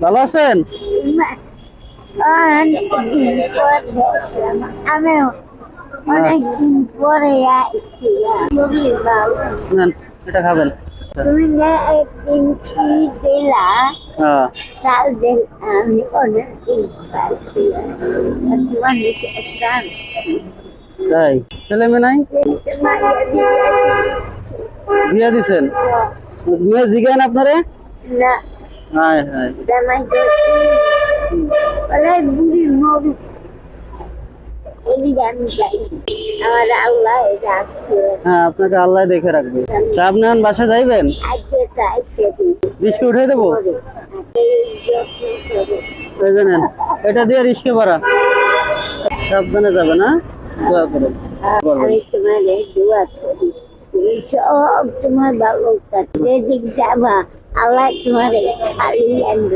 ভালো আছেন? অনেকদিন পর দেখলাম। আমি অনেকদিন পরে আসছিলাম। খুবই ভালো। নেন, এটা খাবেন। তুমি যে একদিন কি দিলা হ্যাঁ, চাল দিল, আমি অনেকদিন পাচ্ছিলাম। তোমার নিচে একটা আনছি। তাই ছেলে মেয়ে নাই? মাইয়া দিয়ে দিয়েছি। বিয়া দিছেন? বিয়ে জিগান আপনারে? না, হায় হায়। জামাই বলে বুড়ি মরু। এদিকে আমি যাই, আমার আল্লাহ রাখছে। হ্যাঁ, আপনাকে আল্লাহ দেখে রাখবে। তা আপনি এখন বাসা যাইবেন? আজকে চাইছে রিস্কে উঠে দেবো? এই যে নেন, এটা দিয়ে রিস্কে ভরা। সাবধানে যাবে না, দোয়া করুন। আমি তোমার দোয়া করি, তুমি সব তোমার ভালো কাজ যেদিক যাবা আল্লাহ তোমার খালি আনবে।